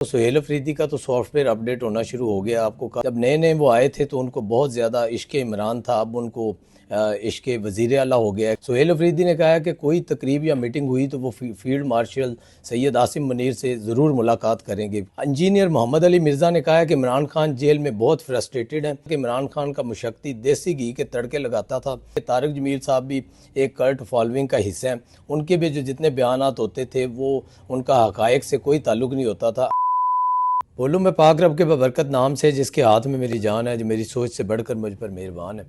तो सुहेल अफरीदी का तो सॉफ्टवेयर अपडेट होना शुरू हो गया। जब नए नए वो आए थे तो उनको बहुत ज़्यादा इश्क इमरान था, अब उनको इश्क वज़ीर आला हो गया है। सुहेल अफरीदी ने कहा है कि कोई तकरीब या मीटिंग हुई तो वो फील्ड मार्शल सैयद आसिम मुनीर से ज़रूर मुलाकात करेंगे। इंजीनियर मोहम्मद अली मिर्ज़ा ने कहा है कि इमरान खान जेल में बहुत फ्रस्ट्रेटेड हैं कि इमरान खान का मुशक्ति देसी घी के तड़के लगाता था। तारिक जमील साहब भी एक कल्ट फॉलोइंग का हिस्सा हैं, उनके भी जो जितने बयानात होते थे वो उनका हक़ाइक़ से कोई ताल्लुक़ नहीं होता था। बोलूँ मैं पाक रब के बबरकत नाम से जिसके हाथ में मेरी जान है, जो मेरी सोच से बढ़कर मुझ पर मेहरबान है।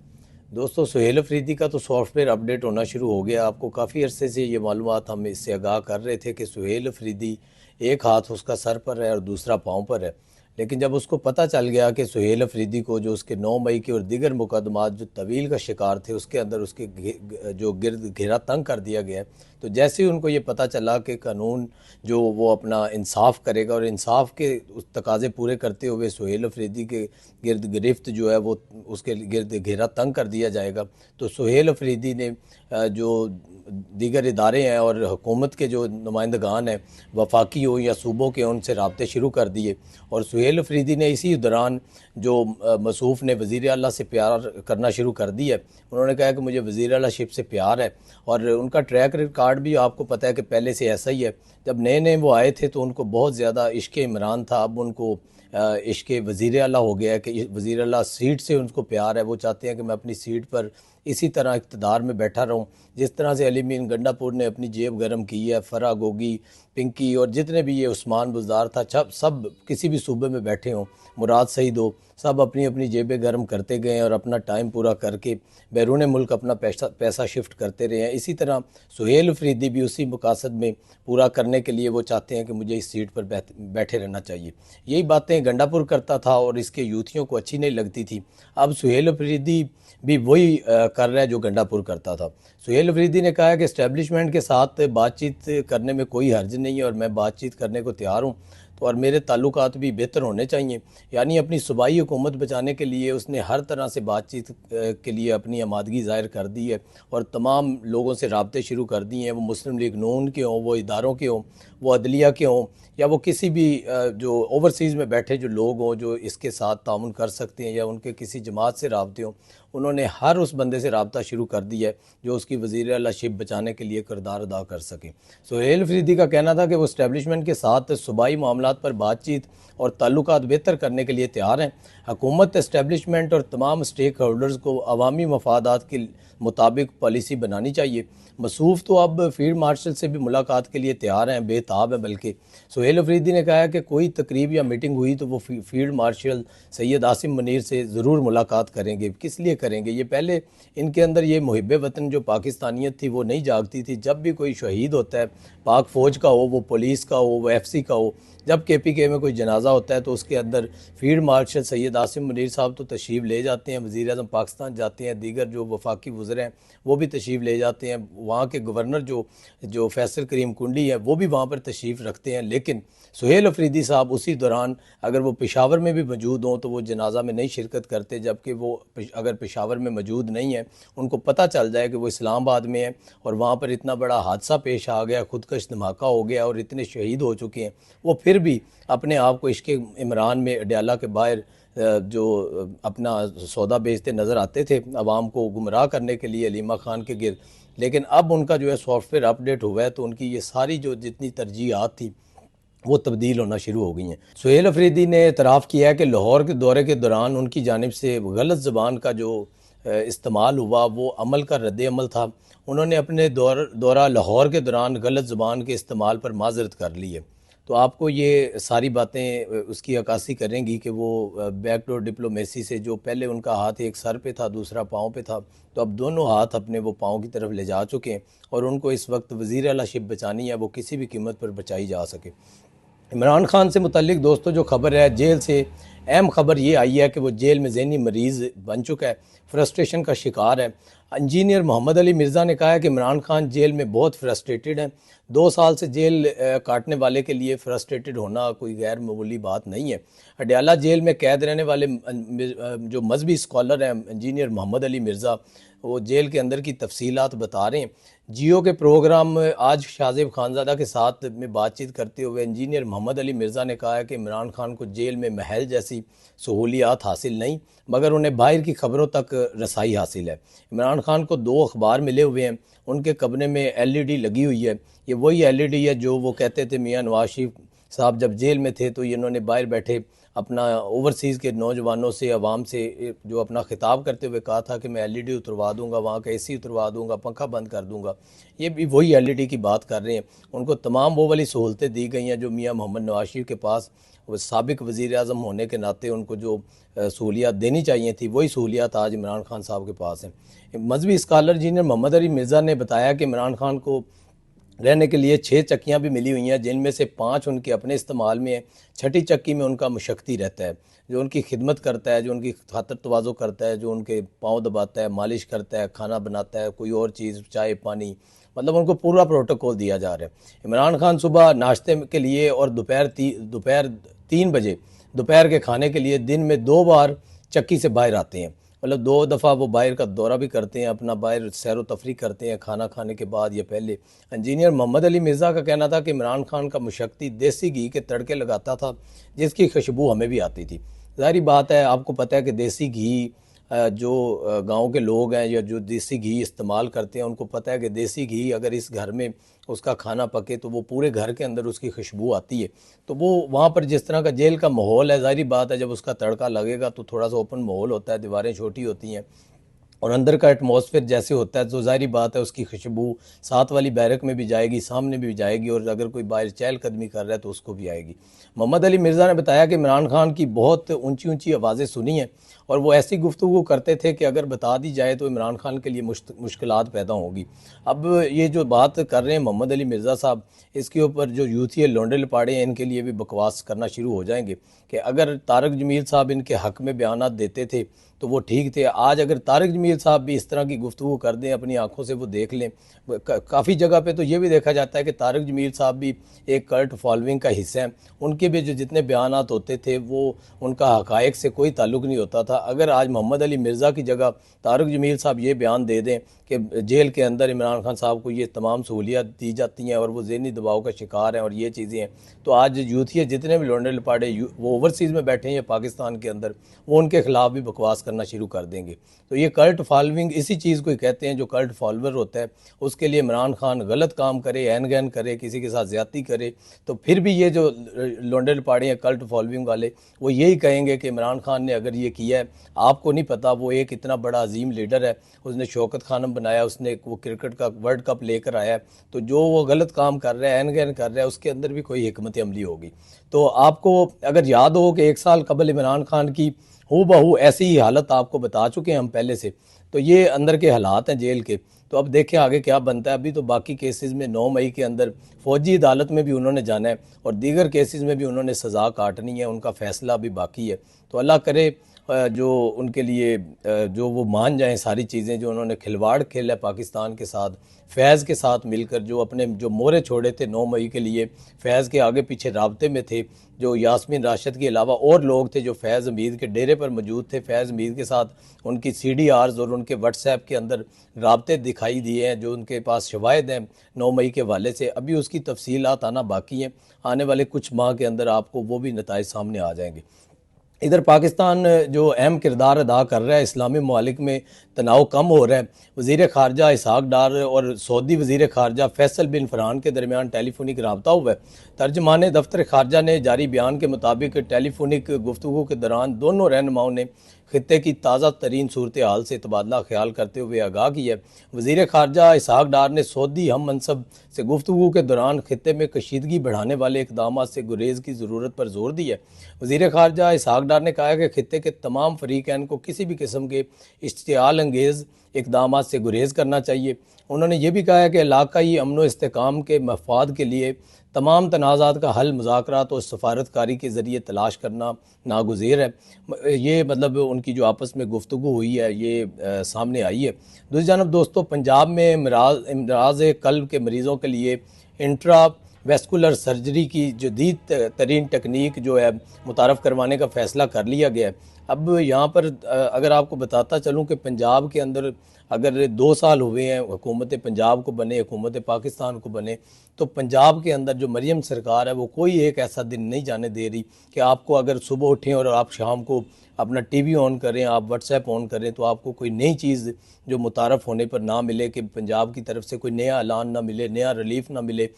दोस्तों, सुहेल अफरीदी का तो सॉफ्टवेयर अपडेट होना शुरू हो गया। आपको काफ़ी अरसे से ये मालूमात हम इससे आगाह कर रहे थे कि सुहेल अफरीदी एक हाथ उसका सर पर है और दूसरा पाँव पर है। लेकिन जब उसको पता चल गया कि सुहेल अफरीदी को जो उसके 9 मई के और दीगर मुकदमात जो तवील का शिकार थे उसके अंदर उसके जो गिरद घेरा तंग कर दिया गया, तो जैसे ही उनको ये पता चला कि कानून जो वो अपना इंसाफ करेगा और इंसाफ के उस तकाजे पूरे करते हुए सुहेल अफरीदी के गिरद गिरफ्त जो है वो उसके गिरद घेरा तंग कर दिया जाएगा, तो सुहेल अफरीदी ने जो दीगर इदारे हैं और हुकूमत के जो नुमाइंदगान हैं, वफाकी हो या सूबों के, उनसे रबते शुरू कर दिए। और सुहेल अफरीदी ने इसी दौरान जो मसूफ़ ने वज़ीर आला से प्यार करना शुरू कर दिया, उन्होंने कहा कि मुझे वज़ीर आला शिप से प्यार है। और उनका ट्रैक रिकॉर्ड भी आपको पता है कि पहले से ऐसा ही है। जब नए नए वो आए थे तो उनको बहुत ज़्यादा इश्क इमरान था, अब उनको इश्क वज़ीर आला हो गया है कि वज़ीर आला सीट से उनको प्यार है। वो चाहते हैं कि मैं अपनी सीट पर इसी तरह इक़्तिदार में बैठा रहूं, जिस तरह से अली मीन गंडापुर ने अपनी जेब गर्म की है, फरा गोगी, पिंकी और जितने भी ये उस्मान बुज़दार था, सब किसी भी सूबे में बैठे हों, मुराद सईद हो, सब अपनी अपनी जेबें गर्म करते गए और अपना टाइम पूरा करके बैरून मुल्क अपना पैसा शिफ्ट करते रहे हैं। इसी तरह सुहेल अफरीदी भी उसी मकासद में पूरा करने के लिए वो चाहते हैं कि मुझे इस सीट पर बैठे रहना चाहिए। यही बातें गंडापुर करता था और इसके यूथियों को अच्छी नहीं लगती थी। अब सुहेल अफरीदी भी वही कर रहा है जो गंडापुर करता था। सुहेल अफरीदी ने कहा है कि इस्टेब्लिशमेंट के साथ बातचीत करने में कोई हर्ज नहीं है और मैं बातचीत करने को तैयार हूँ, तो और मेरे ताल्लुकात भी बेहतर होने चाहिए। यानी अपनी सूबाई हुकूमत बचाने के लिए उसने हर तरह से बातचीत के लिए अपनी आमादगी ज़ाहिर कर दी है और तमाम लोगों से रबते शुरू कर दिए हैं। वो मुस्लिम लीग नून के हों, वो इदारों के हों, वो अदलिया के हों, या वो किसी भी जो ओवरसीज़ में बैठे जो लोग हों जो इसके साथ ताउन कर सकते हैं या उनके किसी जमात से रबते हों, उन्होंने हर उस बंदे से रबता शुरू कर दिया है जो उसकी वज़ीर आला शिप बचाने के लिए किरदार अदा कर सके। सुहेल अफरीदी का कहना था कि वो इस्टेब्लिशमेंट के साथ सूबाई मामलात पर बातचीत और ताल्लुकात बेहतर करने के लिए तैयार हैं। हुकूमत, इस्टेब्लिशमेंट और तमाम स्टेक होल्डर्स को अवामी मफादात के मुताबिक पॉलिसी बनानी चाहिए। मसूफ़ तो अब फील्ड मार्शल से भी मुलाकात के लिए तैयार हैं, बेताब हैं। बल्कि सुहेल अफरीदी ने कहा है कि कोई तकरीब या मीटिंग हुई तो वो फील्ड मार्शल सैयद आसिम मुनीर से ज़रूर मुलाकात करेंगे। किस लिए करेंगे? ये पहले इनके अंदर ये मुहिब वतन जो पाकिस्तानियत थी वो नहीं जागती थी। जब भी कोई शहीद होता है, पाक फ़ौज का हो, वो पुलिस का हो, वो एफसी का हो, जब KPK में कोई जनाजा होता है तो उसके अंदर फील्ड मार्शल सैयद आसिम मुनीर साहब तो तशरीफ़ ले जाते हैं, वज़ीर आज़म पाकिस्तान जाते हैं, दीगर जो वफाकी वज़ीर हैं वो भी तशरीफ़ ले जाते हैं, वहाँ के गवर्नर जो फैसल करीम कुंडी है वो भी वहाँ पर तशरीफ़ रखते हैं। लेकिन सुहेल अफरीदी साहब उसी दौरान अगर वो पेशावर में भी मौजूद हों तो वो जनाजा में नहीं शिरकत करते, जबकि वो अगर पेशावर में मौजूद नहीं है, उनको पता चल जाए कि वो इस्लामाबाद में है और वहाँ पर इतना बड़ा हादसा पेश आ गया, खुदकश धमाका हो गया और इतने शहीद हो चुके हैं, वो फिर भी अपने आप को इश्क इमरान में अडयाला के बाहर जो अपना सौदा बेचते नज़र आते थे अवाम को गुमराह करने के लिए अलीमा खान के गिर्द। लेकिन अब उनका जो है सॉफ्टवेयर अपडेट हुआ है तो उनकी ये सारी जो जितनी तरजीहात थी वो तब्दील होना शुरू हो गई हैं। सुहेल अफरीदी ने एतराफ़ किया है कि लाहौर के दौरे के दौरान उनकी जानिब से गलत ज़बान का जो इस्तेमाल हुआ वो अमल का रद्द अमल था। उन्होंने अपने दौरा लाहौर के दौरान गलत ज़बान के इस्तेमाल पर माज़रत कर ली है। तो आपको ये सारी बातें उसकी अक्कासी करेंगी कि वो बैकडोर डिप्लोमेसी से जो पहले उनका हाथ एक सर पे था दूसरा पाँव पे था, तो अब दोनों हाथ अपने वो पाँव की तरफ ले जा चुके हैं और उनको इस वक्त वज़ीर आला शिप बचानी है, वो किसी भी कीमत पर बचाई जा सके। इमरान खान से मुतल्लिक दोस्तों जो खबर है, जेल से अहम खबर ये आई है कि वो जेल में ज़हनी मरीज़ बन चुका है, फ्रस्ट्रेशन का शिकार है। इंजीनियर मोहम्मद अली मिर्ज़ा ने कहा है कि इमरान खान जेल में बहुत फ्रस्ट्रेटेड हैं। 2 साल से जेल काटने वाले के लिए फ्रस्ट्रेटेड होना कोई गैर मामूली बात नहीं है। अडयाला जेल में कैद रहने वाले जो मजहबी स्कॉलर हैं इंजीनियर मोहम्मद अली मिर्ज़ा, वो जेल के अंदर की तफसीलात बता रहे हैं। जियो के प्रोग्राम आज शाहजेब खानज़ादा के साथ में बातचीत करते हुए इंजीनियर मोहम्मद अली मिर्ज़ा ने कहा है कि इमरान खान को जेल में महल जैसी सहूलियात हासिल नहीं, मगर उन्हें बाहर की खबरों तक रसाई हासिल है। इमरान खान को 2 अखबार मिले हुए हैं, उनके कब्ने में एलईडी लगी हुई है। ये वही एलईडी है जो वो कहते थे मियां नवाज शरीफ साहब जब जेल में थे तो इन्होंने बाहर बैठे अपना ओवरसीज़ के नौजवानों से, अवाम से जो अपना खिताब करते हुए कहा था कि मैं एलईडी उतरवा दूंगा, वहाँ का एसी उतरवा दूंगा, पंखा बंद कर दूंगा। ये भी वही एलईडी की बात कर रहे हैं। उनको तमाम वो वाली सहूलतें दी गई हैं जो मियां मोहम्मद नवाज शरीफ के पास वो साबिक वज़ीर आज़म होने के नाते उनको जो सहूलियात देनी चाहिए थी, वही सहूलियात आज इमरान खान साहब के पास हैं। मजहबी स्कॉलर इंजीनियर मोहम्मद अली मिर्ज़ा ने बताया कि इमरान खान को रहने के लिए 6 चक्कियाँ भी मिली हुई हैं, जिनमें से 5 उनके अपने इस्तेमाल में है। 6ठी चक्की में उनका मुशक्ती रहता है, जो उनकी खिदमत करता है, जो उनकी खातर तवाज़ो करता है, जो उनके पाँव दबाता है, मालिश करता है, खाना बनाता है, कोई और चीज़, चाय पानी, मतलब उनको पूरा प्रोटोकॉल दिया जा रहा है। इमरान खान सुबह नाश्ते के लिए और दोपहर 3 बजे दोपहर के खाने के लिए दिन में 2 बार चक्की से बाहर आते हैं। मतलब 2 दफ़ा वो बाहर का दौरा भी करते हैं, अपना बाहर सैर व तफरी करते हैं खाना खाने के बाद या पहले। इंजीनियर मोहम्मद अली मिर्ज़ा का कहना था कि इमरान खान का मुशक्ती देसी घी के तड़के लगाता था, जिसकी खुशबू हमें भी आती थी। ज़ाहिर बात है, आपको पता है कि देसी घी जो गांव के लोग हैं या जो देसी घी इस्तेमाल करते हैं, उनको पता है कि देसी घी अगर इस घर में उसका खाना पके तो वो पूरे घर के अंदर उसकी खुशबू आती है। तो वो वहाँ पर जिस तरह का जेल का माहौल है, ज़ाहिर बात है जब उसका तड़का लगेगा तो थोड़ा सा ओपन माहौल होता है, दीवारें छोटी होती हैं और अंदर का एटमॉस्फेयर जैसे होता है, तो ज़ाहिर बात है उसकी खुशबू साथ वाली बैरक में भी जाएगी, सामने भी जाएगी, और अगर कोई बाहर चहलकदमी कर रहा है तो उसको भी आएगी। मोहम्मद अली मिर्ज़ा ने बताया कि इमरान खान की बहुत ऊंची ऊंची आवाज़ें सुनी हैं और वो ऐसी गुफ्तगू करते थे कि अगर बता दी जाए तो इमरान खान के लिए मुश्किलात पैदा होगी। अब ये जो बात कर रहे हैं मोहम्मद अली मिर्ज़ा साहब, इसके ऊपर जो यूथी लौंडे लपाड़े हैं, इनके लिए भी बकवास करना शुरू हो जाएंगे कि अगर तारक जमील साहब इनके हक़ में बयानात देते थे तो वो ठीक थे। आज अगर तारक जमील साहब भी इस तरह की गुफ्तगू कर दें, अपनी आंखों से वो देख लें। काफ़ी जगह पे तो ये भी देखा जाता है कि तारक जमील साहब भी एक कल्ट फॉलोइंग का हिस्सा हैं। उनके भी जो जितने बयानात होते थे वो उनका हक़ाइक़ से कोई ताल्लुक़ नहीं होता था। अगर आज मोहम्मद अली मिर्ज़ा की जगह तारक जमील साहब ये बयान दे दें कि जेल के अंदर इमरान खान साहब को ये तमाम सहूलियात दी जाती हैं और वो ज़हनी दबाव का शिकार हैं और ये चीज़ें हैं, तो आज यूथिया जितने भी लौंडे लपाड़े वो ओवरसीज़ में बैठे हैं या पाकिस्तान के अंदर, वो उनके खिलाफ भी बकवास करना शुरू कर देंगे। तो ये कल्ट फॉलोइंग इसी चीज़ को ही कहते हैं। जो कल्ट फॉलोअर होता है उसके लिए इमरान खान गलत काम करे, ऐन गैन करे, किसी के साथ ज़्यादती करे, तो फिर भी ये जो लौंडे लपाड़े हैं कल्ट फॉलोइंग वाले, वो यही कहेंगे कि इमरान खान ने अगर ये किया है, आपको नहीं पता वो एक इतना बड़ा अजीम लीडर है, उसने शौकत खानम बनाया, उसने वो क्रिकेट का वर्ल्ड कप लेकर आया है, तो जो वो गलत काम कर रहा है, ऐन गैन कर रहा है, उसके अंदर भी कोई हिकमत अमली होगी। तो आपको अगर याद हो कि 1 साल कबल इमरान खान की हूबहू ऐसी ही हालत आपको बता चुके हैं हम पहले से, तो ये अंदर के हालात हैं जेल के। तो अब देखें आगे क्या बनता है। अभी तो बाकी केसेस में 9 मई के अंदर फौजी अदालत में भी उन्होंने जाना है और दीगर केसेस में भी उन्होंने सज़ा काटनी है, उनका फ़ैसला भी बाकी है। तो अल्लाह करे जो उनके लिए जो वो मान जाएं सारी चीज़ें, जो उन्होंने खिलवाड़ खेला है पाकिस्तान के साथ, फैज़ के साथ मिलकर जो अपने जो मोहरे छोड़े थे 9 मई के लिए, फैज़ के आगे पीछे राब्ते में थे, जो यास्मीन राशिद के अलावा और लोग थे जो फैज़ हमीद के डेरे पर मौजूद थे। फैज़ हमीद के साथ उनकी CDRs और उनके व्हाट्सएप के अंदर राब्ते दिखाई दिए हैं, जो उनके पास शवाहिद हैं 9 मई के हवाले से। अभी उसकी तफसीलात आना बाकी हैं, आने वाले कुछ माह के अंदर आपको वो भी नताइज सामने आ जाएंगे। इधर पाकिस्तान जो अहम किरदार अदा कर रहा है, इस्लामी ममालिक में तनाव कम हो रहा है। वज़ीर ख़ारजा इसहाक़ डार और सऊदी वज़ीर ख़ारजा फैसल बिन फ़रहान के दरमियान टेलीफोनिक रब्ता हुआ है। तर्जमान दफ्तर ख़ारजा ने जारी बयान के मुताबिक टेलीफोनिक गुफ्तगू के दौरान दोनों रहनुमाओं ने खित्ते की ताज़ा तरीन सूरत हाल से तबादला ख्याल करते हुए आगाह किया। वज़ीर ख़ारजा इसहाक़ डार ने सऊदी हम मनसब से गुफ्तगू के दौरान खित्ते में कशीदगी बढ़ाने वाले इक़दाम से गुरेज़ की ज़रूरत पर जोर दिया। वज़ीर ख़ारजा इसहाक़ डार ने कहा कि खित्ते के तमाम फ़रीक़ैन को किसी भी किस्म के इश्तियाल अंगेज़ इक़दाम से गुरेज़ करना चाहिए। उन्होंने ये भी कहा है कि इलाक़ाई अमन व इस्तेहकाम के मफाद के लिए तमाम तनाज़ात का हल मुज़ाकरात और सफारतकारी के ज़रिए तलाश करना नागुज़ेर है। ये मतलब उनकी जो आपस में गुफ्तगू हुई है ये सामने आई है। दूसरी जानब दोस्तों, पंजाब में इमराज़ क़ल्ब के मरीज़ों के लिए इंट्रा वेस्कुलर सर्जरी की जदीद तरीन तकनीक जो है मुतारफ़ करवाने का फ़ैसला कर लिया गया है। अब यहाँ पर अगर आपको बताता चलूँ कि पंजाब के अंदर अगर 2 साल हुए हैं हुकूमत पंजाब को बने, हुकूमत पाकिस्तान को बने, तो पंजाब के अंदर जो मरियम सरकार है वो कोई एक ऐसा दिन नहीं जाने दे रही कि आपको अगर सुबह उठें और आप शाम को अपना टीवी ऑन करें, आप व्हाट्सएप ऑन करें तो आपको कोई नई चीज़ जो मुतारफ़ होने पर ना मिले, कि पंजाब की तरफ से कोई नया ऐलान ना मिले, नया रिलीफ ना मिले।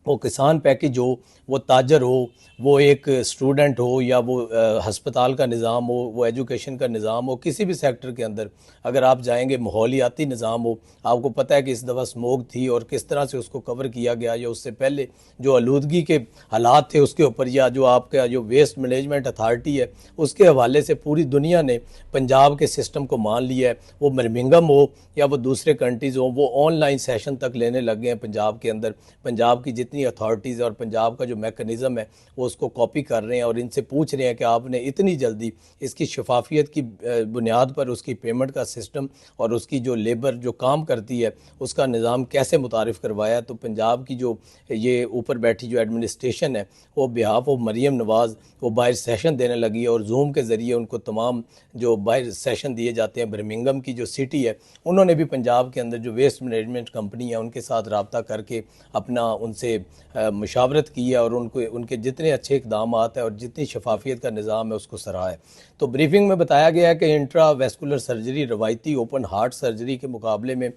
वो किसान पैकेज हो, वो ताजर हो, वो एक स्टूडेंट हो, या वो हस्पताल का निज़ाम हो, वो एजुकेशन का निज़ाम हो, किसी भी सेक्टर के अंदर अगर आप जाएंगे, माहौलियाती निज़ाम हो। आपको पता है कि इस दफ़ा स्मोक थी और किस तरह से उसको कवर किया गया, या उससे पहले जो आलूदगी के हालात थे उसके ऊपर, या जो आपका जो वेस्ट मैनेजमेंट अथॉरिटी है उसके हवाले से पूरी दुनिया ने पंजाब के सिस्टम को मान लिया है। वो बर्मिंघम हो या वो दूसरे कंट्रीज़ हो, वो ऑनलाइन सेशन तक लेने लग गए हैं पंजाब के अंदर। पंजाब की जितनी अथॉरिटीज़ और पंजाब का जो मैकेनिज़्म है वो उसको कॉपी कर रहे हैं और इनसे पूछ रहे हैं कि आपने इतनी जल्दी इसकी शफाफियत की बुनियाद पर उसकी पेमेंट का सिस्टम और उसकी जो लेबर जो काम करती है उसका निज़ाम कैसे मुतारिफ़ करवाया। तो पंजाब की जो ये ऊपर बैठी जो एडमिनिस्ट्रेशन है वो बिहाफ ऑफ मरीम नवाज़ वो बाहर सेशन देने लगी है, और जूम के ज़रिए उनको तमाम जो बाहर सेशन दिए जाते हैं। बर्मिंघम की जो सिटी है उन्होंने भी पंजाब के अंदर जो वेस्ट मैनेजमेंट कंपनी है उनके साथ रब्ता करके अपना उनसे मुशावरत की है और उनको उनके जितने अच्छे इक़दाम है और जितनी शफाफियत का निज़ाम है उसको सराहा है। तो ब्रीफिंग में बताया गया है कि इंट्रा वेस्कुलर सर्जरी रवायती ओपन हार्ट सर्जरी के मुकाबले में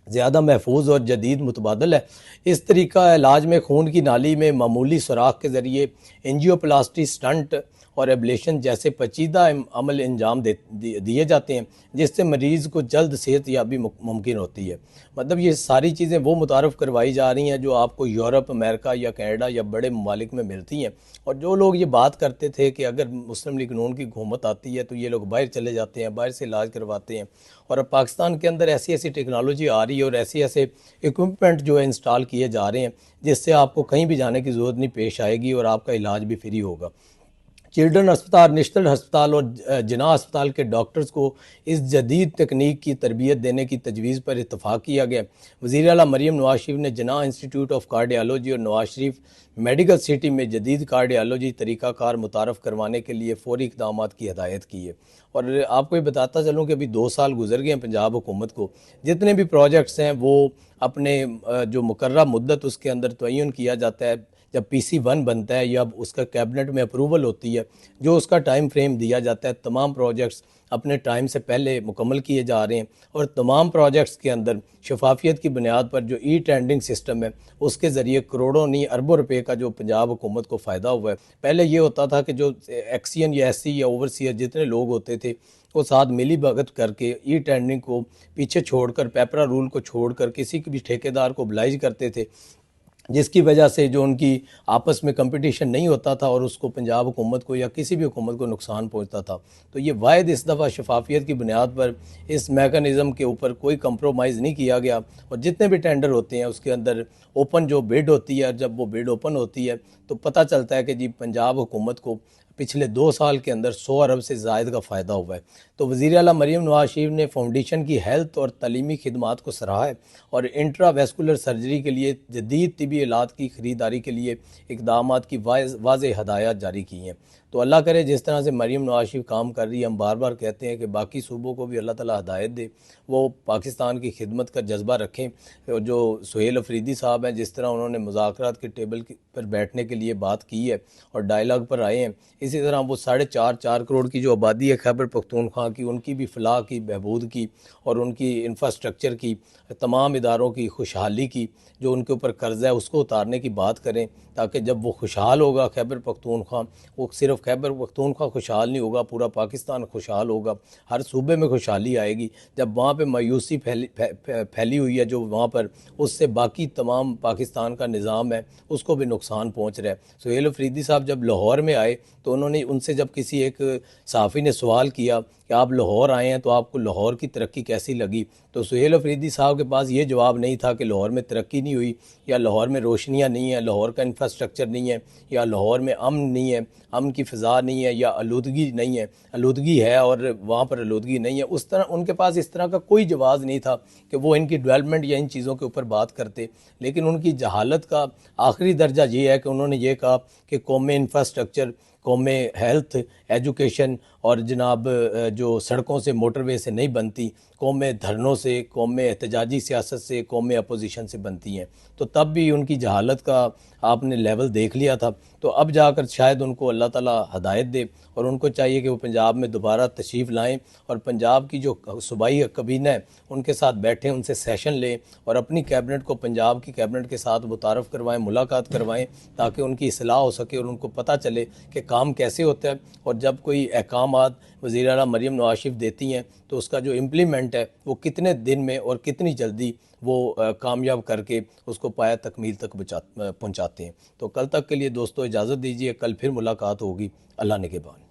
ज़्यादा महफूज और जदीद मुतबादल है। इस तरीका इलाज में खून की नाली में मामूली सुराख के ज़रिए एंजियोप्लास्टी, स्टंट और एब्लेशन जैसे पेचीदा अमल अंजाम दिए जाते हैं, जिससे मरीज़ को जल्द सेहत याबी मुमकिन होती है। मतलब ये सारी चीज़ें वो मुतारफ़ करवाई जा रही हैं जो आपको यूरोप, अमेरिका या कनाडा या बड़े ममालिक में मिलती हैं। और जो लोग ये बात करते थे कि अगर मुस्लिम लीग नून की हुकूमत आती है तो ये लोग बाहर चले जाते हैं, बाहर से इलाज करवाते हैं, और अब पाकिस्तान के अंदर ऐसी ऐसी टेक्नोलॉजी आ रही है और ऐसे ऐसे इक्विपमेंट जो है इंस्टॉल किए जा रहे हैं जिससे आपको कहीं भी जाने की ज़रूरत नहीं पेश आएगी और आपका इलाज भी फ्री होगा। चिल्ड्रन अस्पताल, नेशनल अस्पताल और जना अस्पताल के डॉक्टर्स को इस जदीद तकनीक की तरबियत देने की तजवीज़ पर इत्तफाक किया गया। वज़ीर आला मरीम नवाज शरीफ ने जना इंस्टीट्यूट ऑफ कार्डियोलॉजी और नवाज शरीफ मेडिकल सिटी में जदीद कार्डियोलॉजी तरीक़ाकार मुतारफ़ करवाने के लिए फ़ौरी इक़दाम की हदायत की है। और आपको ये बताता चलूँ कि अभी 2 साल गुजर गए हैं पंजाब हुकूमत को। जितने भी प्रोजेक्ट्स हैं वो अपने जो मुकर्रर मुद्दत उसके अंदर तयन किया जाता है। जब PC1 बनता है या उसका कैबिनेट में अप्रूवल होती है, जो उसका टाइम फ्रेम दिया जाता है, तमाम प्रोजेक्ट्स अपने टाइम से पहले मुकम्मल किए जा रहे हैं। और तमाम प्रोजेक्ट्स के अंदर शफाफियत की बुनियाद पर जो टेंडरिंग सिस्टम है उसके ज़रिए करोड़ों नहीं अरबों रुपए का जो पंजाब हुकूमत को फ़ायदा हुआ है। पहले ये होता था कि जो एक्सियन या SC या ओवरसीयर जितने लोग होते थे वो साथ मिली भगत करके टेंडरिंग को पीछे छोड़कर, पेपरा रूल को छोड़कर किसी भी ठेकेदार को oblige करते थे, जिसकी वजह से जो उनकी आपस में कंपटीशन नहीं होता था और उसको पंजाब हुकूमत को या किसी भी हुकूमत को नुकसान पहुंचता था। तो ये वाहिद इस दफ़ा शफाफियत की बुनियाद पर इस मेकनिज़म के ऊपर कोई कंप्रोमाइज़ नहीं किया गया, और जितने भी टेंडर होते हैं उसके अंदर ओपन जो बिड होती है, जब वो बिड ओपन होती है तो पता चलता है कि जी पंजाब हुकूमत को पिछले 2 साल के अंदर 100 अरब से ज़ायद का फ़ायदा हुआ है। तो वज़ीर आला मरीम नवाज शरीफ ने फाउंडेशन की हेल्थ और तलीमी खिदमात को सराहा है और इंट्रा वेस्कुलर सर्जरी के लिए जदीद तिबी इलाज की ख़रीदारी के लिए इक़दामात की वाज़ेह हदायत जारी की हैं। तो अल्लाह करे जिस तरह से मरीम नवाज शरीफ काम कर रही है, हम बार बार कहते हैं कि बाकी सूबों को भी अल्लाह ताला हदायत दे, वो पाकिस्तान की खिदमत का जज्बा रखें। जो सुहेल अफरीदी साहब हैं, जिस तरह उन्होंने मुज़ाकरात के टेबल पर बैठने के लिए बात की है और डायलॉग पर आए हैं, इसी तरह वो 4.5 करोड़ की जो आबादी है खैबर पख्तूनख्वा की, उनकी भी फलाह की, बहबूद की और उनकी इंफ्रास्ट्रक्चर की, तमाम इदारों की खुशहाली की, जो उनके ऊपर कर्ज़ है उसको उतारने की बात करें, ताकि जब वो खुशहाल होगा खैबर पख्तूनख्वा, वो सिर्फ खैबर पख्तूनख्वा खुशहाल नहीं होगा, पूरा पाकिस्तान खुशहाल होगा, हर सूबे में खुशहाली आएगी। जब वहाँ पे मायूसी फैली हुई है जो वहाँ पर, उससे बाकी तमाम पाकिस्तान का निज़ाम है उसको भी नुकसान पहुँच रहा है। है। सुहेल अफरीदी साहब जब लाहौर में आए तो उन्होंने उनसे जब किसी एक सहाफ़ी ने सवाल किया कि आप लाहौर आए हैं तो आपको लाहौर की तरक्की कैसी लगी, तो सुहेल अफरीदी साहब के पास ये जवाब नहीं था कि लाहौर में तरक्की नहीं हुई, या लाहौर में रोशनियाँ नहीं है, लाहौर का इंफ्रास्ट्रक्चर नहीं है, या लाहौर में अमन नहीं है, अमन की फ़िज़ा नहीं है, या आलूदगी नहीं है, आलूदगी है और वहाँ पर आलूदगी नहीं है। उस तरह उनके पास इस तरह का कोई जवाब नहीं था कि वो इनकी डेवलपमेंट या इन चीज़ों के ऊपर बात करते। लेकिन उनकी जहालत का आखिरी दर्जा ये है कि उन्होंने ये कहा कि कौमें इंफ्रास्ट्रक्चर, कौमें हेल्थ, एजुकेशन और जनाब जो सड़कों से, मोटरवे से नहीं बनती, कौमें धरनों से, कौमें एहतजाजी सियासत से, कौमें अपोजिशन से बनती हैं। तो तब भी उनकी जहालत का आपने लेवल देख लिया था। तो अब जाकर शायद उनको अल्लाह ताला हदायत दे और उनको चाहिए कि वो पंजाब में दोबारा तशरीफ़ लाएँ और पंजाब की जो सूबाई कबीना है उनके साथ बैठें, उनसे सेशन लें और अपनी कैबिनेट को पंजाब की कैबिनेट के साथ मुतारफ़ करवाएँ, मुलाकात करवाएँ, ताकि उनकी इस्लाह हो सके और उनको पता चले कि काम कैसे होता है। और जब कोई अहकामात वज़ीर आला मरीम नवाज़ शरीफ देती हैं तो उसका जो इम्प्लीमेंट है वो कितने दिन में और कितनी जल्दी वो कामयाब करके उसको पाया तकमील तक पहुँचाते हैं। तो कल तक के लिए दोस्तों इजाज़त दीजिए, कल फिर मुलाकात होगी। अल्लाह निगहबान।